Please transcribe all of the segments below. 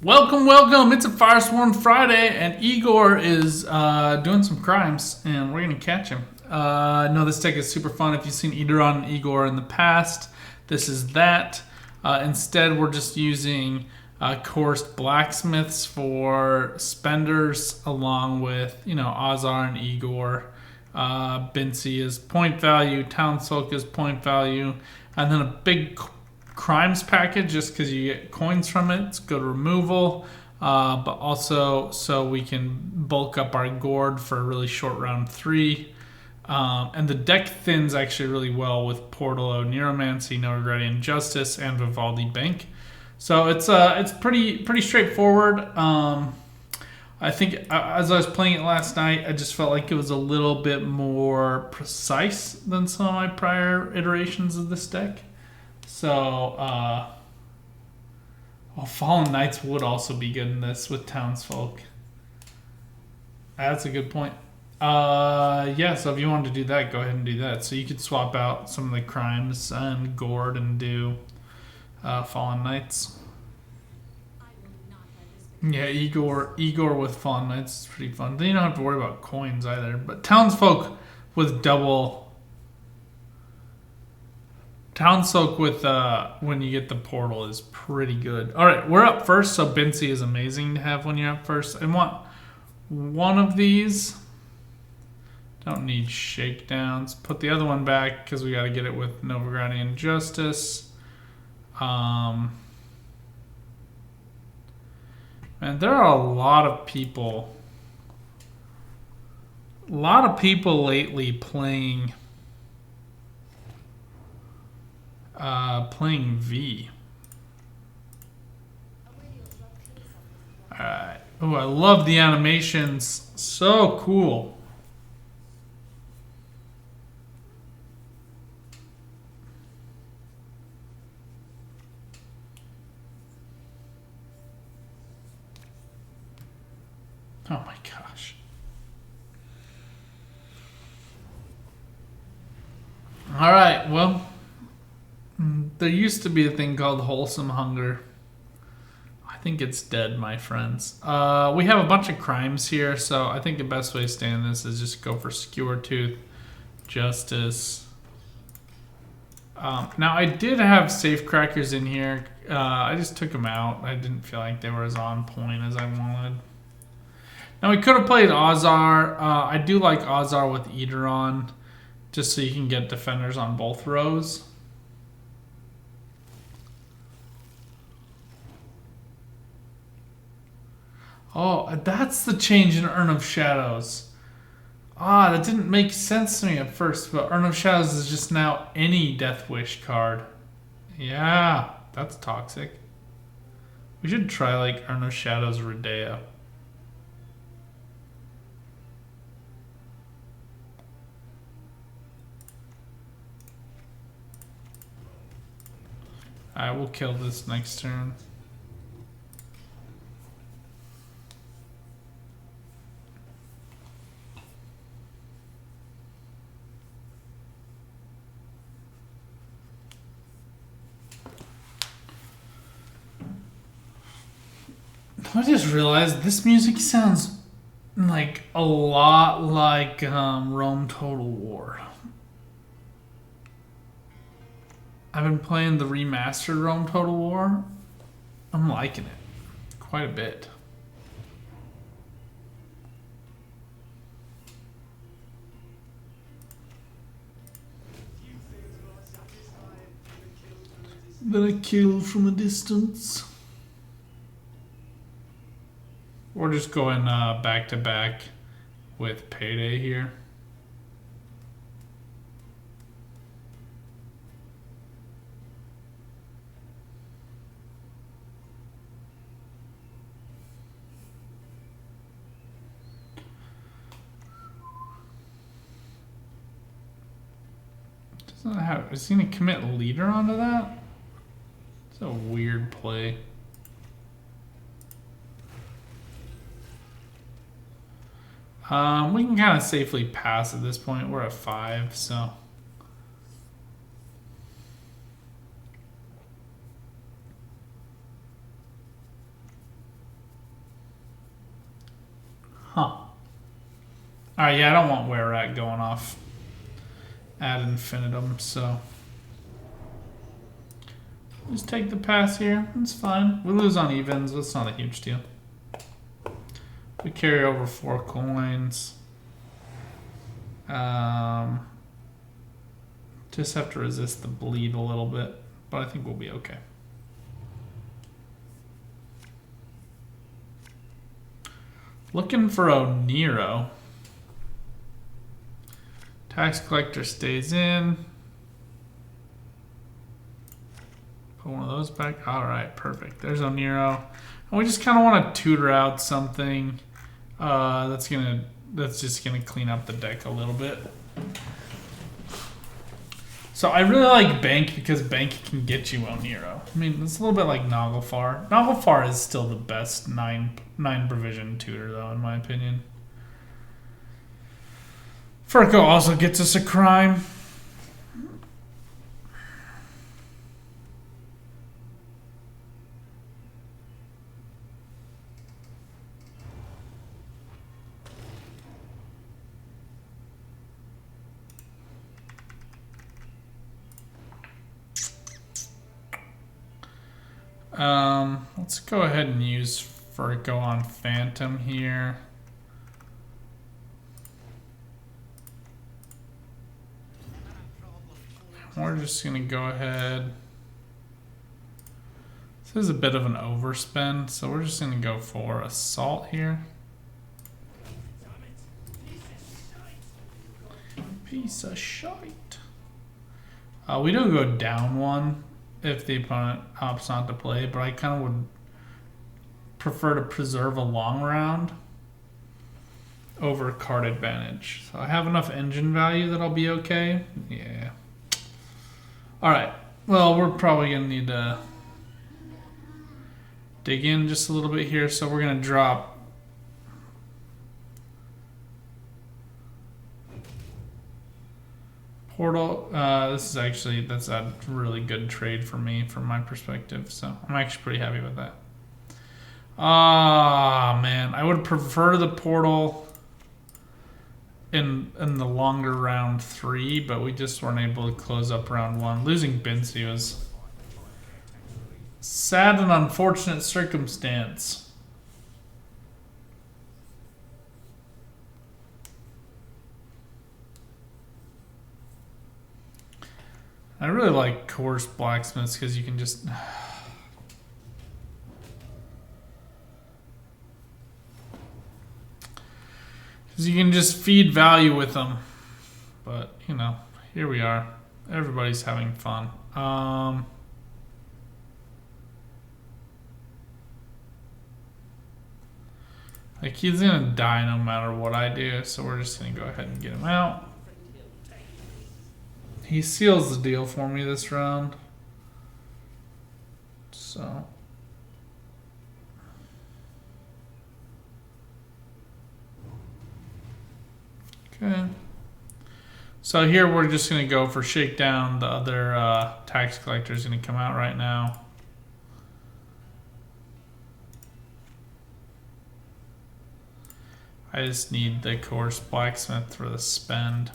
Welcome, welcome. It's a Firesworn Friday, and Igor is doing some crimes, and we're going to catch him. No, this deck is super fun. If you've seen Ederon and Igor in the past, this is that. Instead, we're just using coursed blacksmiths for spenders, along with, Azar and Igor. Bincy is point value, Townsfolk is point value, and then a big crimes package just because you get coins from it. It's good removal, but also so we can bulk up our gourd for a really short round 3. And the deck thins actually really well with Portalo, Neuromancy, Novigradian Justice, and Vivaldi Bank. So it's pretty straightforward. I think as I was playing it last night, I just felt like it was a little bit more precise than some of my prior iterations of this deck. So, Fallen Knights would also be good in this with Townsfolk. That's a good point. Yeah, so if you wanted to do that, go ahead and do that. So you could swap out some of the crimes and gourd and do Fallen Knights. Yeah, Igor with Fallen Knights is pretty fun. Then you don't have to worry about coins either. But Townsfolk with Townsfolk with when you get the portal is pretty good. All right, we're up first, so Bincy is amazing to have when you're up first. I want one of these. Don't need shakedowns. Put the other one back because we got to get it with Novigradian Justice. And there are a lot of people lately playing V. Alright. Oh, I love the animations. So cool. Oh my gosh. Alright, well, there used to be a thing called wholesome hunger. I think it's dead, my friends. We have a bunch of crimes here, so I think the best way to stand this is just go for Skewer Tooth, Justice. Now, I did have Safecrackers in here. I just took them out. I didn't feel like they were as on point as I wanted. Now, we could have played Azar. I do like Azar with Ederon, just so you can get defenders on both rows. Oh, that's the change in Urn of Shadows. That didn't make sense to me at first, but Urn of Shadows is just now any Death Wish card. Yeah, that's toxic. We should try like Urn of Shadows Redea. Alright, we'll kill this next turn. I just realized this music sounds like a lot like Rome Total War. I've been playing the remastered Rome Total War. I'm liking it quite a bit. Then I kill from a distance. We're just going back to back with Payday here. Doesn't have. Is he gonna commit leader onto that? It's a weird play. We can kind of safely pass at this point. We're at 5, so. Huh. Alright, yeah, I don't want Where At going off ad infinitum, so just take the pass here. It's fine. We lose on evens, but it's not a huge deal. We carry over 4 coins. Just have to resist the bleed a little bit, but I think we'll be okay. Looking for O'Nero. Tax collector stays in. Put one of those back. All right, perfect. There's O'Nero. And we just kind of want to tutor out something that's just gonna clean up the deck a little bit. So I really like Bank because Bank can get you O'Nero. I mean, it's a little bit like Naglfar. Naglfar is still the best 9 provision tutor, though, in my opinion. Furco also gets us a crime. Let's go ahead and use Furco on Phantom here. We're just gonna go ahead. This is a bit of an overspend, so we're just gonna go for Assault here. Piece of shite. We do go down 1 if the opponent opts not to play, but I kind of would prefer to preserve a long round over card advantage. So I have enough engine value that I'll be okay. Yeah. All right. Well, we're probably gonna need to dig in just a little bit here. So we're gonna drop Portal. That's a really good trade for me from my perspective. So I'm actually pretty happy with that. Ah, man, I would prefer the Portal in the longer round 3, but we just weren't able to close up round 1. Losing Bincy was sad and unfortunate circumstance. I really like Coerced Blacksmiths because you can just... you can just feed value with them. But, you know, here we are. Everybody's having fun. Like, he's going to die no matter what I do, so we're just going to go ahead and get him out. He seals the deal for me this round. So... okay. So here we're just going to go for Shakedown. The other tax collector is going to come out right now. I just need the Coerced Blacksmith for the spend.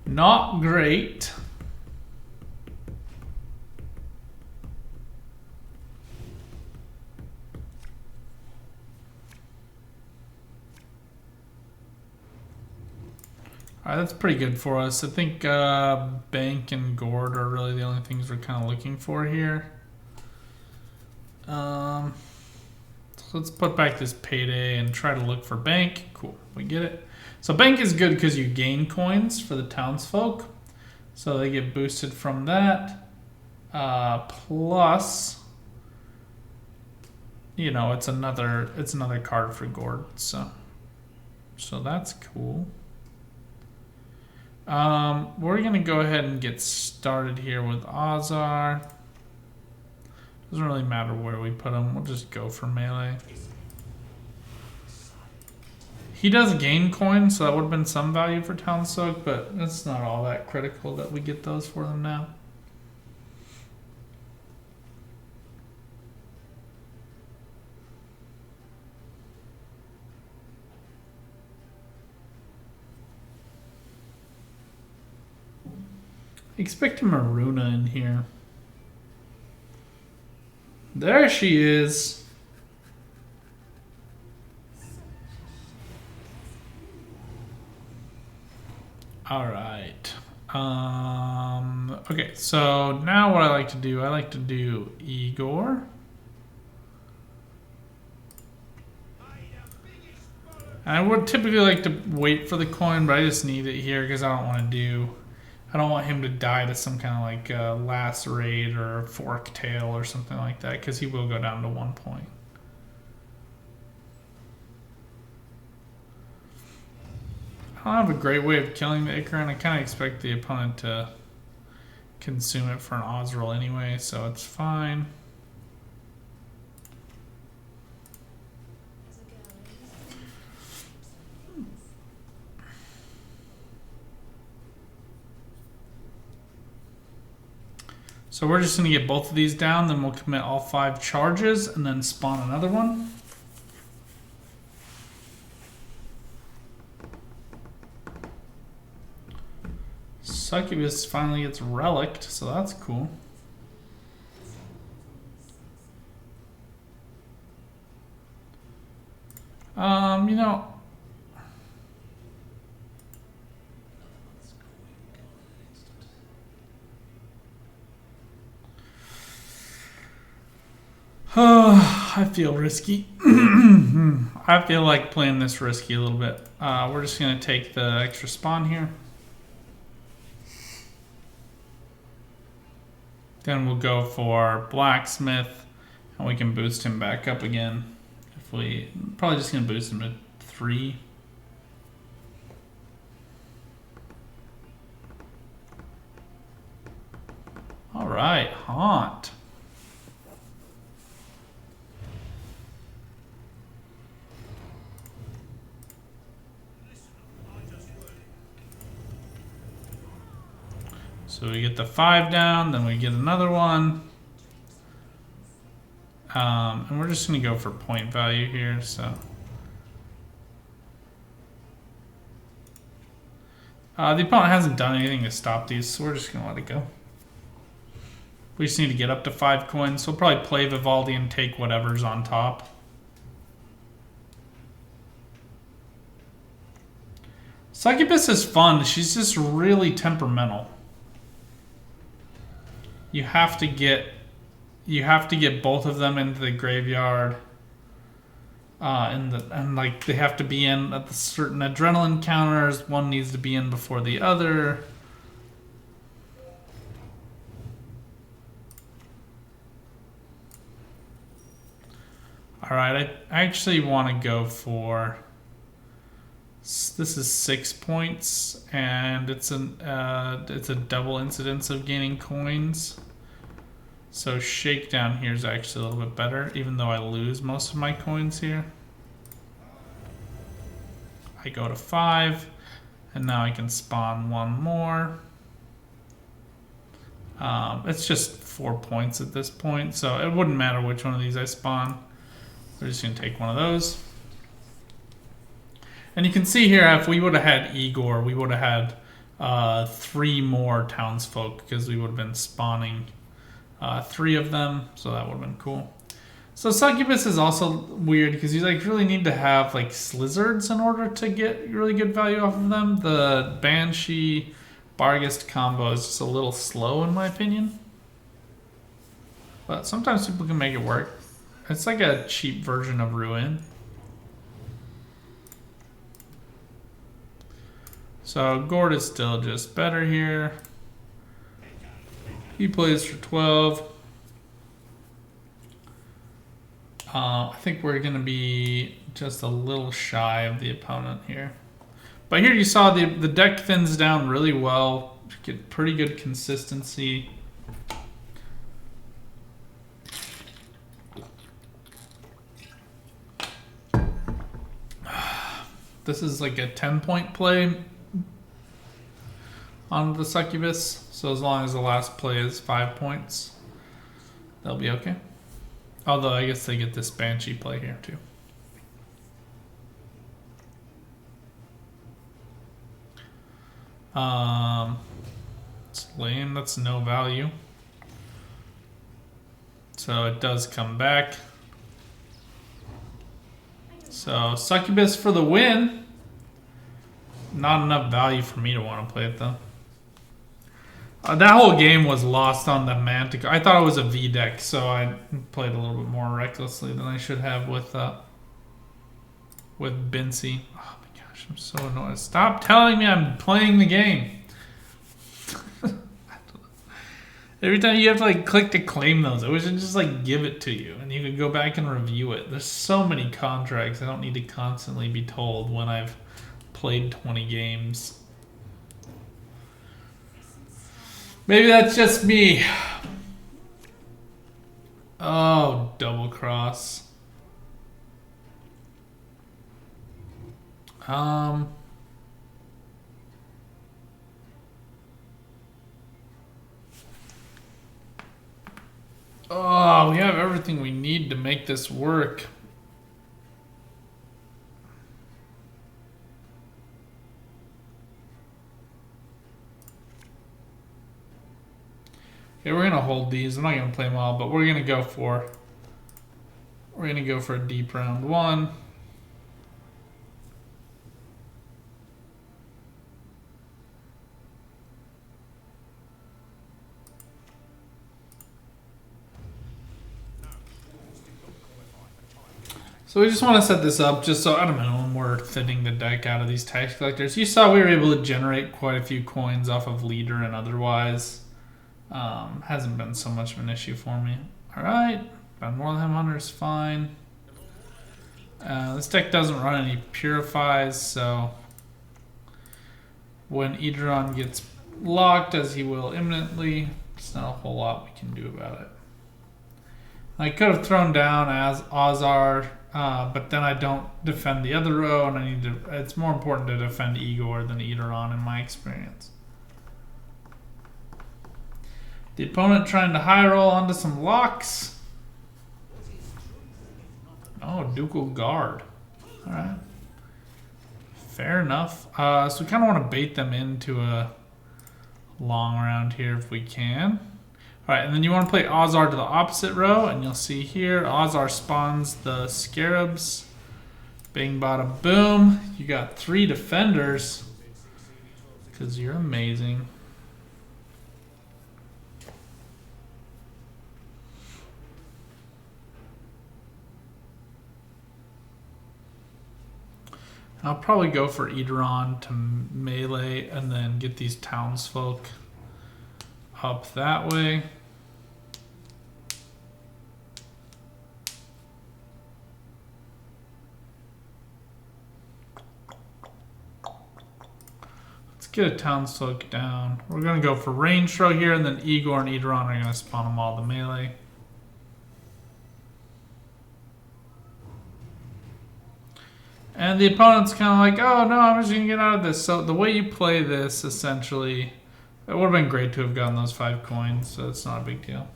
Not great. Alright, that's pretty good for us. I think Bank and Gord are really the only things we're kind of looking for here. So let's put back this Payday and try to look for Bank. Cool, we get it. So Bank is good because you gain coins for the townsfolk. So they get boosted from that. Plus, you know, it's another card for Gord. So that's cool. We're gonna go ahead and get started here with Ozar. Doesn't really matter where we put him. We'll just go for melee. He does gain coins, so that would have been some value for Townsfolk, but it's not all that critical that we get those for them now. Expect a Maruna in here. There she is. All right. Okay, so now what I like to do Igor. I would typically like to wait for the coin, but I just need it here because I don't want him to die to some kind of like lacerate or fork tail or something like that, because he will go down to 1 point. I don't have a great way of killing the Ichor, and I kind of expect the opponent to consume it for an odds roll anyway, so it's fine. So we're just going to get both of these down, then we'll commit all 5 charges and then spawn another one. Succubus finally gets relicked, so that's cool. You know, I feel risky. I feel like playing this risky a little bit. We're just going to take the extra spawn here. Then we'll go for Blacksmith, and we can boost him back up again. If we probably just going to boost him to 3. All right, Haunt. So we get the 5 down, then we get another one. And we're just going to go for point value here. So the opponent hasn't done anything to stop these, so we're just going to let it go. We just need to get up to 5 coins. So we'll probably play Vivaldi and take whatever's on top. Succubus is fun. She's just really temperamental. You have to get both of them into the graveyard, and like they have to be in at the certain adrenaline counters. One needs to be in before the other. All right, I actually want to go for. This is 6 points, and it's a double incidence of gaining coins. So Shakedown here is actually a little bit better, even though I lose most of my coins here. I go to 5, and now I can spawn one more. It's just 4 points at this point, so it wouldn't matter which one of these I spawn. We're just going to take one of those. And you can see here, if we would have had Igor, we would have had 3 more townsfolk, because we would have been spawning 3 of them, so that would have been cool. So Succubus is also weird, because you like really need to have like Slizzards in order to get really good value off of them. The Banshee Barghest combo is just a little slow in my opinion. But sometimes people can make it work. It's like a cheap version of Ruin. So Gord is still just better here. He plays for 12. I think we're going to be just a little shy of the opponent here. But here you saw the deck thins down really well. Get pretty good consistency. This is like a 10-point play on the Succubus. So as long as the last play is 5 points, they'll be okay. Although I guess they get this Banshee play here too. It's lame. That's no value. So it does come back. So Succubus for the win. Not enough value for me to want to play it though. That whole game was lost on the Mantic. I thought it was a V deck, so I played a little bit more recklessly than I should have with Bincy. Oh my gosh, I'm so annoyed. Stop telling me I'm playing the game. Every time you have to like click to claim those, I wish I'd just like give it to you and you could go back and review it. There's so many contracts I don't need to constantly be told when I've played 20 games. Maybe that's just me. Oh, double cross. Oh, we have everything we need to make this work. Okay, we're gonna hold these. I'm not gonna play them all, but we're gonna go for a deep round one. So we just want to set this up just so, I don't know, when we're thinning the deck out of these tax collectors. You saw we were able to generate quite a few coins off of leader and otherwise. Hasn't been so much of an issue for me. Alright, Warlham Hunter is fine. This deck doesn't run any Purifies, so when Eidolon gets locked, as he will imminently, there's not a whole lot we can do about it. I could have thrown down as Ozar, but then I don't defend the other row, and I need to. It's more important to defend Igor than Eidolon in my experience. The opponent trying to high roll onto some locks. Oh, Ducal Guard. All right. Fair enough. So we kind of want to bait them into a long round here if we can. All right, and then you want to play Ozar to the opposite row, and you'll see here, Ozar spawns the Scarabs. Bing, bada, boom. You got 3 defenders, because you're amazing. I'll probably go for Eidolon to melee and then get these townsfolk up that way. Let's get a townsfolk down. We're going to go for range throw here, and then Igor and Eidolon are going to spawn them all to melee. And the opponent's kind of like, oh no, I'm just going to get out of this. So the way you play this, essentially, it would have been great to have gotten those 5 coins, so it's not a big deal.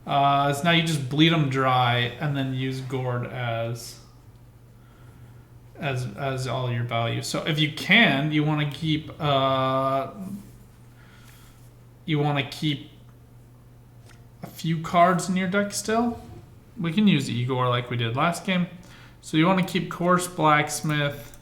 So now you just bleed them dry and then use Gourd as all your value. So if you can, you want to keep a few cards in your deck still. We can use Igor like we did last game. So you want to keep Coarse Blacksmith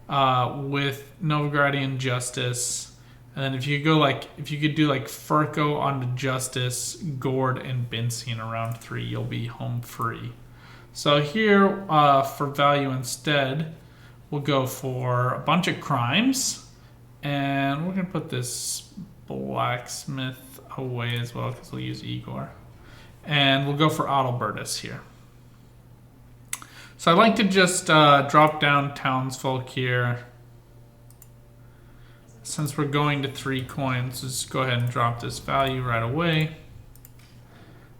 with Novigrathian Justice. And then if you could do like Furco onto Justice, Gourd, and Bincy in round 3, you'll be home free. So here, for value instead, we'll go for a bunch of crimes. And we're going to put this Blacksmith away as well because we'll use Igor. And we'll go for Adalbertus here. So I'd like to just drop down townsfolk here. Since we're going to 3 coins, let's go ahead and drop this value right away.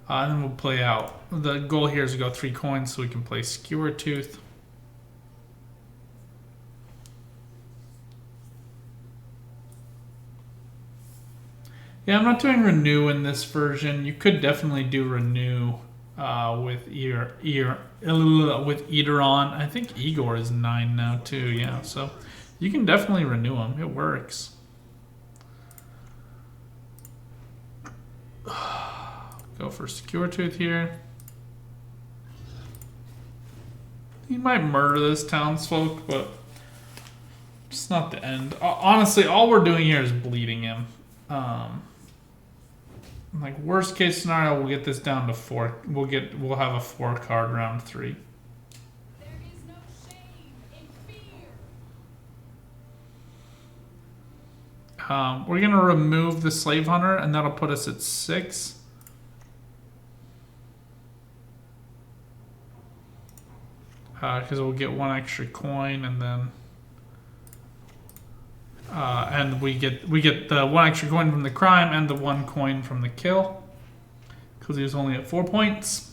And then we'll play out. The goal here is to go 3 coins so we can play Skewer Tooth. Yeah, I'm not doing Renew in this version. You could definitely do Renew with Eidolon. I think Igor is 9 now too, yeah. So you can definitely renew them. It works. Go for Secure Tooth here. He might murder this townsfolk, but it's not the end. Honestly, all we're doing here is bleeding him. Like worst case scenario, we'll get this down to 4. We'll have a 4-card round 3. There is no shame in fear. We're gonna remove the Slave Hunter, and that'll put us at 6. Because we'll get 1 extra coin, and then and we get the 1 extra coin from the crime and the 1 coin from the kill, because he was only at 4 points.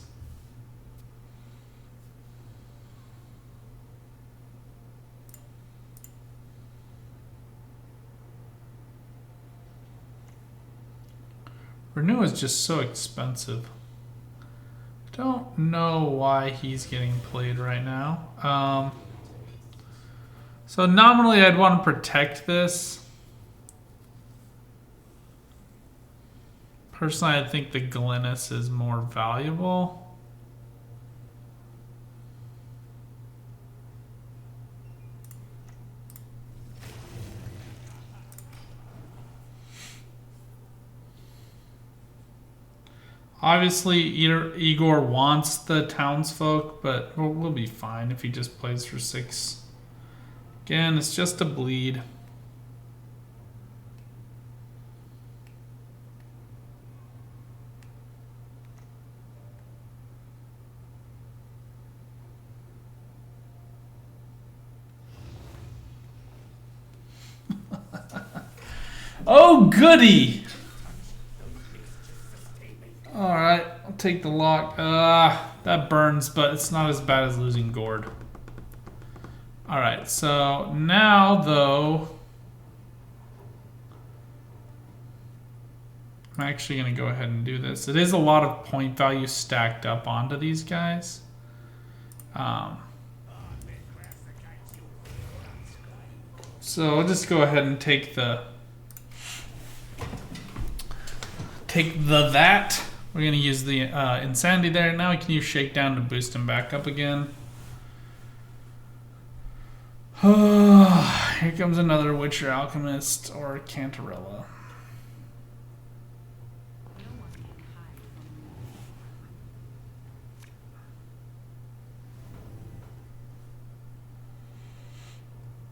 Renew is just so expensive. Don't know why he's getting played right now. So nominally I'd want to protect this. Personally, I think the Glynis is more valuable. Obviously, Igor wants the townsfolk, but we'll be fine if he just plays for 6. Again, it's just a bleed. Oh, goody! Alright, I'll take the lock. That burns, but it's not as bad as losing Gord. Alright, so now, though, I'm actually going to go ahead and do this. It is a lot of point value stacked up onto these guys. So I'll just go ahead and take that. We're going to use the Insanity there. Now we can use Shakedown to boost him back up again. Here comes another Witcher Alchemist or Cantarella.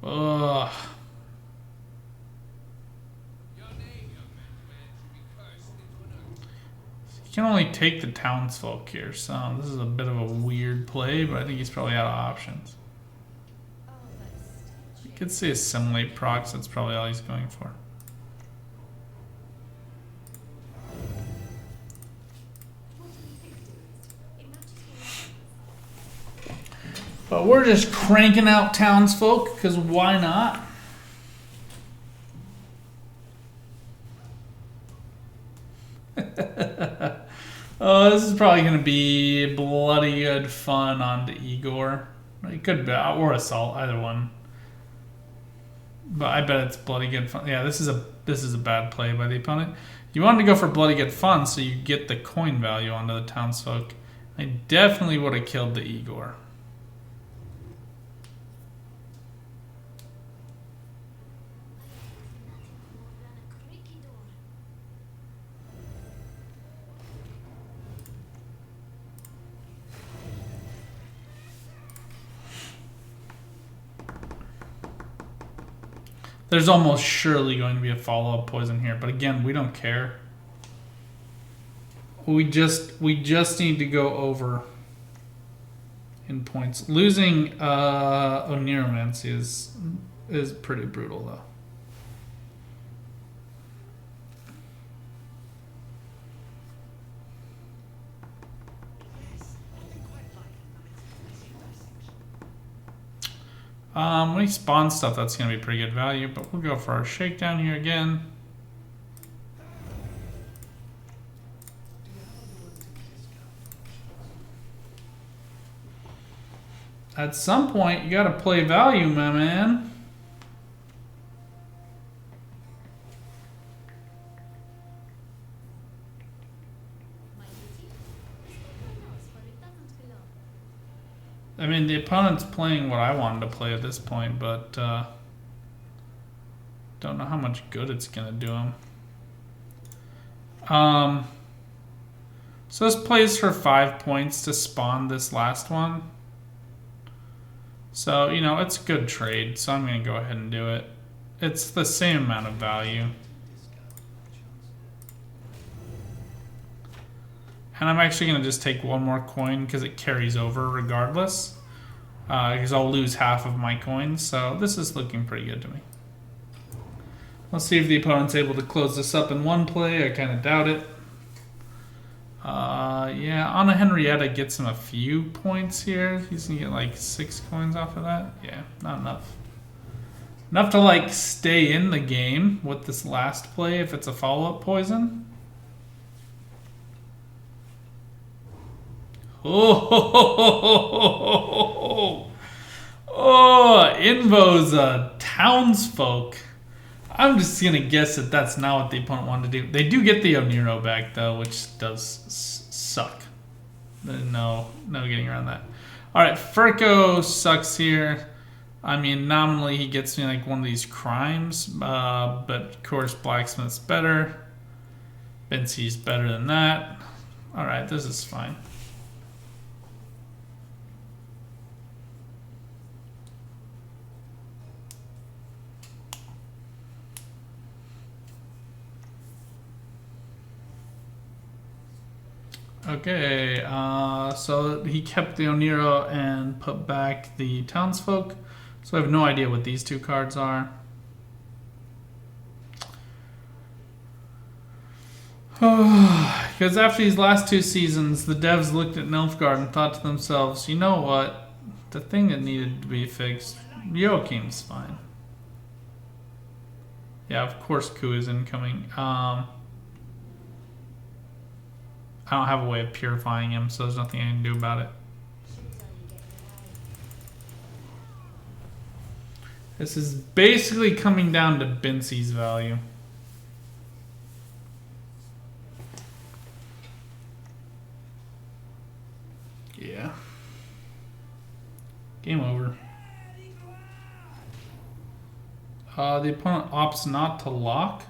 Ugh. He can only take the townsfolk here, so this is a bit of a weird play, but I think he's probably out of options. You could say Assimilate procs, that's probably all he's going for. But we're just cranking out townsfolk, because why not? Oh, this is probably going to be bloody good fun on the Igor. It could be, or Assault, either one. But I bet it's bloody good fun. Yeah, this is a bad play by the opponent. You wanted to go for bloody good fun, so you get the coin value onto the townsfolk. I definitely would have killed the Igor. There's almost surely going to be a follow-up poison here, but again, we don't care. We just need to go over in points. Losing Oniromancy is pretty brutal, though. When he spawns stuff, that's going to be pretty good value, but we'll go for our Shakedown here again. At some point, you got to play value, my man. I mean, the opponent's playing what I wanted to play at this point, but don't know how much good it's gonna do him. So this plays for 5 points to spawn this last one. So, you know, it's a good trade, so I'm gonna go ahead and do it. It's the same amount of value. And I'm actually going to just take one more coin because it carries over regardless. Because I'll lose half of my coins. So this is looking pretty good to me. Let's see if the opponent's able to close this up in one play. I kind of doubt it. Yeah, Anna Henrietta gets him a few points here. He's going to get like 6 coins off of that. Yeah, not enough. Enough to like stay in the game with this last play if it's a follow-up poison. Oh, Invo's a townsfolk. I'm just going to guess that that's not what the opponent wanted to do. They do get the Oniro back, though, which does suck. No getting around that. All right, Furco sucks here. I mean, nominally he gets me like one of these crimes, but of course Blacksmith's better. Bency's better than that. All right, this is fine. Okay, so he kept the Oniro and put back the Townsfolk. So I have no idea what these two cards are. Because after these last 2 seasons, the devs looked at Nilfgaard and thought to themselves, you know what? The thing that needed to be fixed, Joachim's fine. Yeah, of course Ku is incoming. I don't have a way of purifying him, so there's nothing I can do about it. This is basically coming down to Bency's value. Yeah. Game over. The opponent opts not to lock.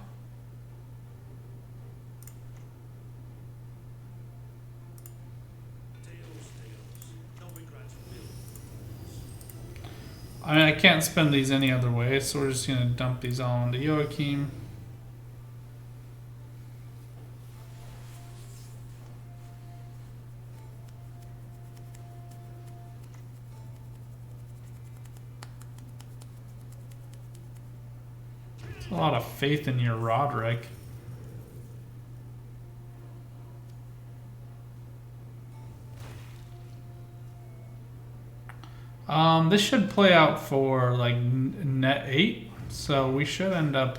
I mean, I can't spend these any other way, so we're just going to dump these all into Joachim. There's a lot of faith in your Roderick. This should play out for like net 8, so we should end up.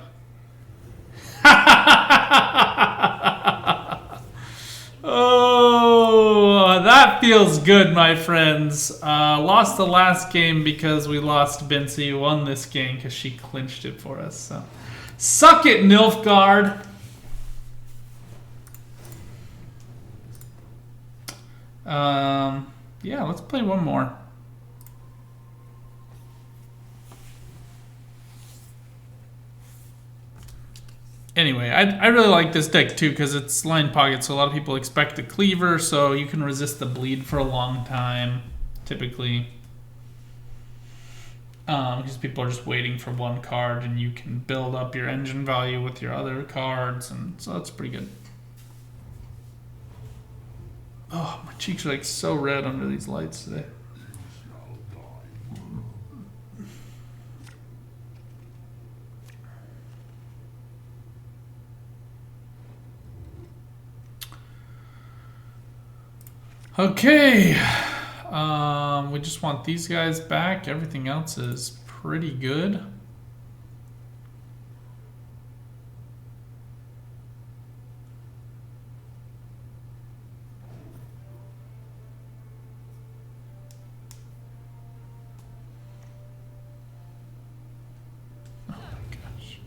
Oh, that feels good, my friends. Lost the last game because we lost Bency. Won this game because she clinched it for us. So, suck it, Nilfgaard. Yeah, let's play one more. Anyway, I really like this deck too because it's line pocket, so a lot of people expect a cleaver, so you can resist the bleed for a long time, typically. Because people are just waiting for one card, and you can build up your engine value with your other cards, and so that's pretty good. Oh, my cheeks are like so red under these lights today. Okay, we just want these guys back. Everything else is pretty good. Oh my gosh.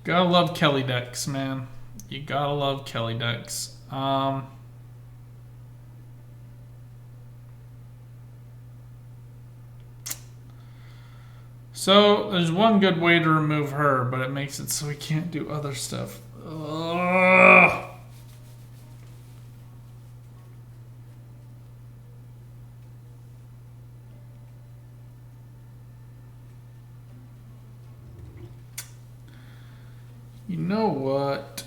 Gotta love Kelly decks, man. You gotta love Kelly decks. So there's one good way to remove her, but it makes it so we can't do other stuff. Ugh. You know what?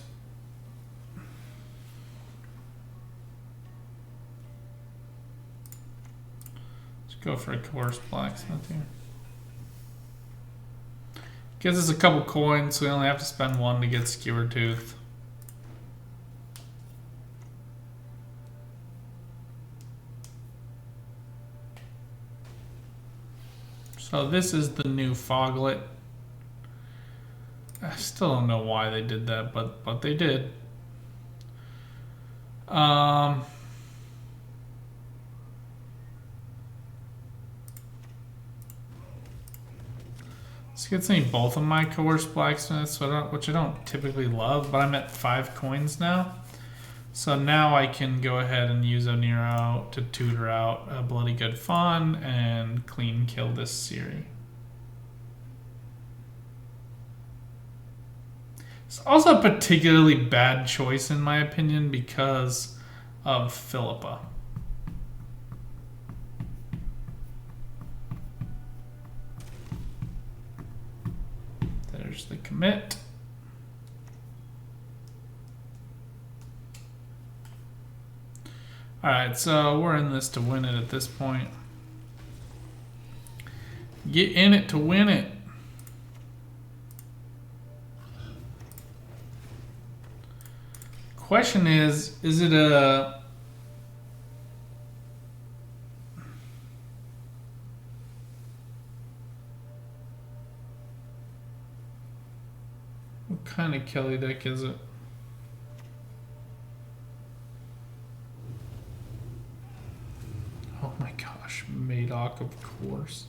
Let's go for a coerced blacksmith here. Gives us a couple coins, so we only have to spend one to get Skewer Tooth. So this is the new Foglet. I still don't know why they did that, but they did. This gets me both of my coerced blacksmiths, which I don't typically love, but I'm at 5 coins now. So now I can go ahead and use Oniro to tutor out a Bloody Good Fun and clean kill this Siri. It's also a particularly bad choice in my opinion because of Philippa. There's the commit. Alright, so we're in this to win it at this point. Get in it to win it. Question is it a... What kind of Kelly deck is it? Oh my gosh, Madoc, of course.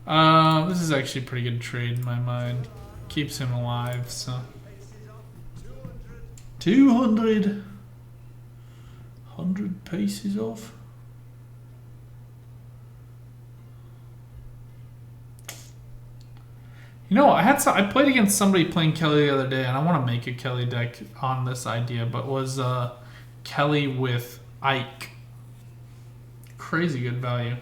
This is actually a pretty good trade in my mind. Keeps him alive, so. 200. 100 paces off. You know, I played against somebody playing Kelly the other day, and I want to make a Kelly deck on this idea, but was Kelly with Ike. Crazy good value.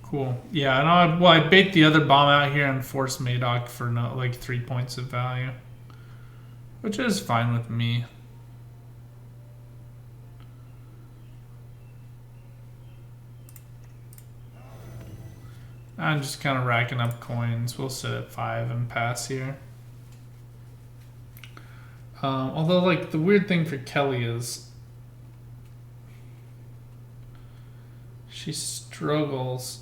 Cool. Yeah, and I bait the other bomb out here and force Madoc for like 3 points of value. Which is fine with me. I'm just kind of racking up coins. We'll sit at 5 and pass here. Although, like, the weird thing for Kelly is she struggles.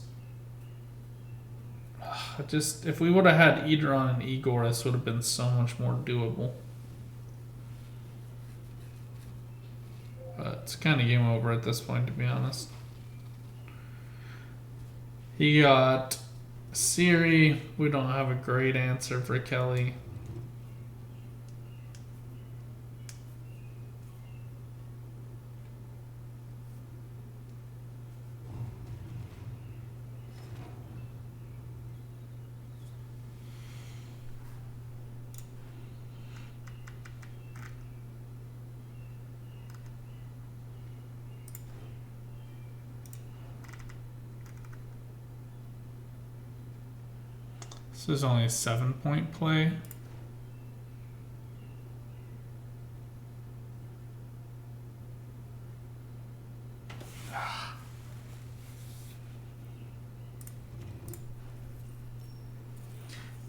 Just if we would have had Eidron and Igor, this would have been so much more doable. But it's kind of game over at this point, to be honest. He got Siri. We don't have a great answer for Kelly. This is only a 7-point play.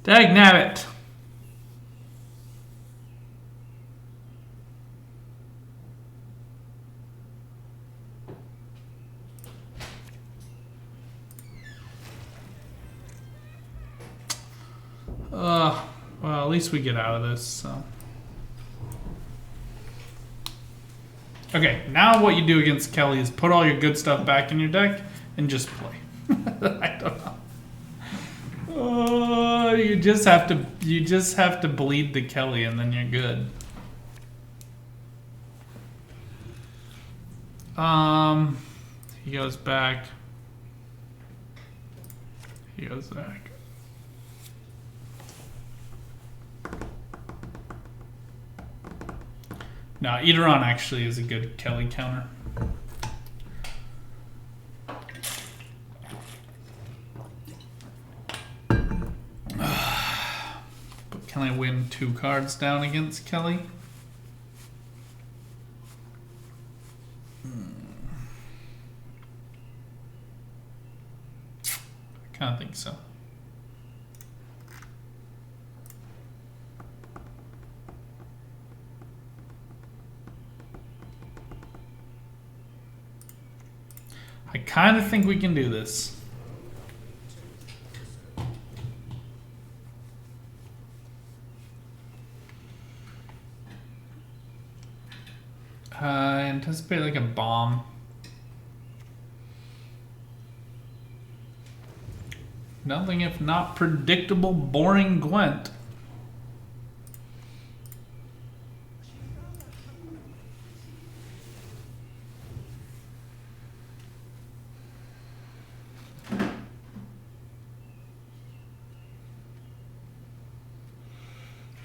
Dagnabbit. Well, at least we get out of this, so. Okay, now what you do against Kelly is put all your good stuff back in your deck and just play. I don't know. You just have to bleed the Kelly and then you're good. He goes back. He goes back. No, Eteron actually is a good Kelly counter. But can I win 2 cards down against Kelly? I kind of think so. I kind of think we can do this. I anticipate like a bomb. Nothing if not predictable, boring Gwent.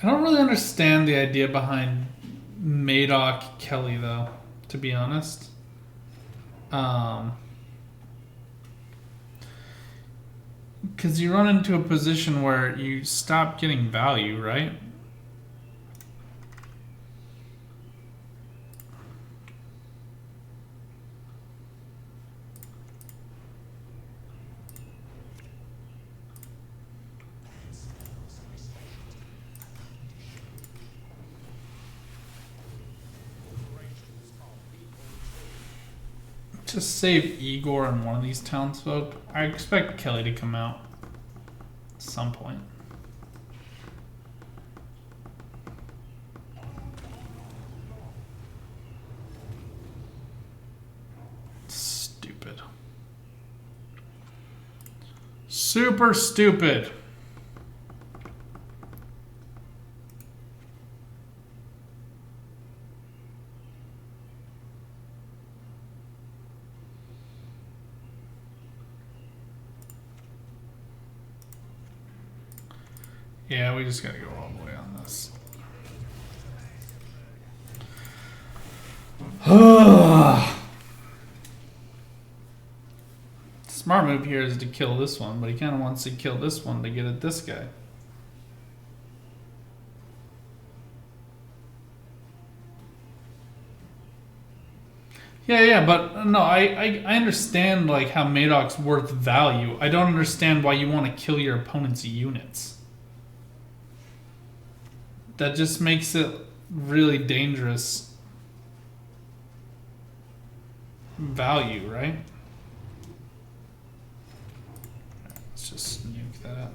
I don't really understand the idea behind Madoc Kelly, though, to be honest. Because you run into a position where you stop getting value, right? Just save Igor and one of these townsfolk. I expect Kelly to come out at some point. Stupid. Super stupid. Yeah, we just gotta go all the way on this. Smart move here is to kill this one, but he kind of wants to kill this one to get at this guy. Yeah, but no, I understand like how Madoc's worth value. I don't understand why you want to kill your opponent's units. That just makes it really dangerous value, right? Let's just nuke that.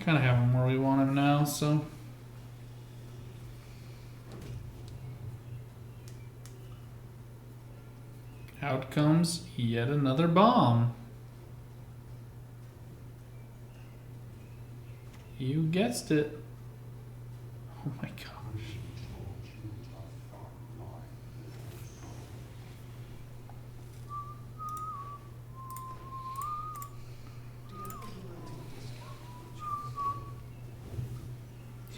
Kind of have him where we want him now, so. Out comes yet another bomb. You guessed it. Oh my gosh.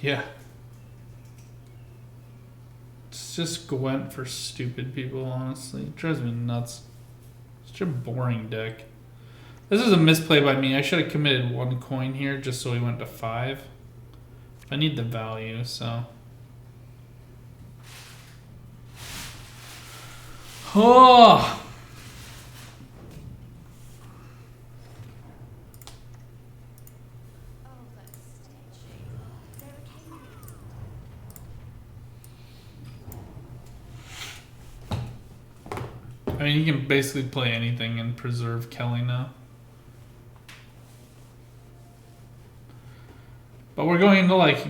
Yeah. It's just Gwent for stupid people, honestly. It drives me nuts. Such a boring deck. This is a misplay by me. I should have committed 1 coin here just so we went to 5. I need the value, so. Oh! I mean, you can basically play anything and preserve Kelly now. But we're going into like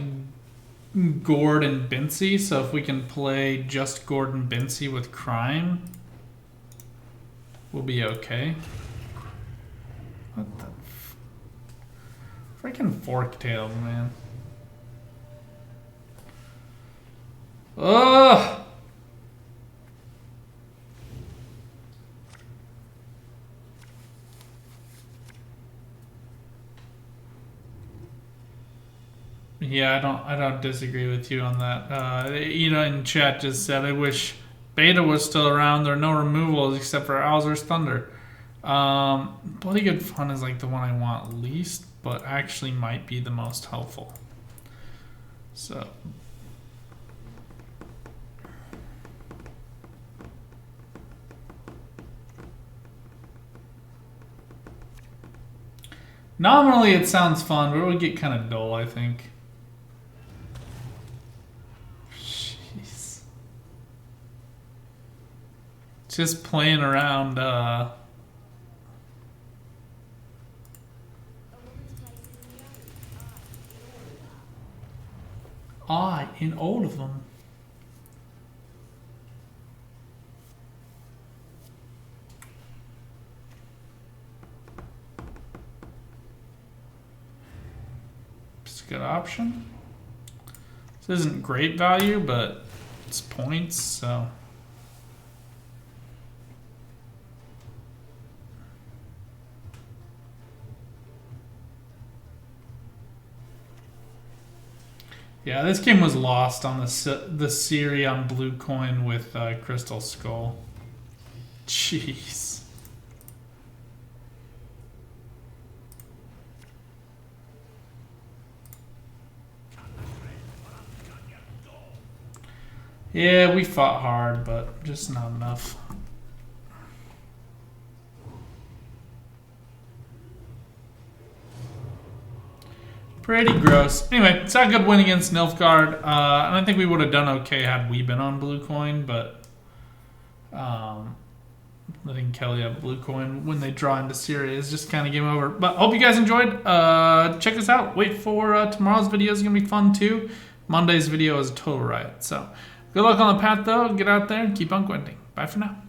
Gord and Bincy, so if we can play just Gord and Bincy with Crime, we'll be okay. What the freaking Forktails, man. Ugh! Yeah, I don't disagree with you on that. In chat just said, I wish Beta was still around. There are no removals except for Alzur's Thunder. Bloody Good Fun is like the one I want least, but actually might be the most helpful. So. Nominally it sounds fun, but it would get kind of dull, I think. Jeez. Just playing around, in all of them. It's a good option. This isn't great value, but it's points, so. Yeah, this game was lost on the Siri on Blue Coin with Crystal Skull. Jeez. Yeah, we fought hard, but just not enough. Pretty gross. Anyway, it's not a good win against Nilfgaard. And I think we would have done okay had we been on Blue Coin, but letting Kelly have Blue Coin when they draw into Syria is just kind of game over. But hope you guys enjoyed. Check us out. Wait for tomorrow's video is going to be fun too. Monday's video is a total riot. So good luck on the path though. Get out there and keep on Gwenting. Bye for now.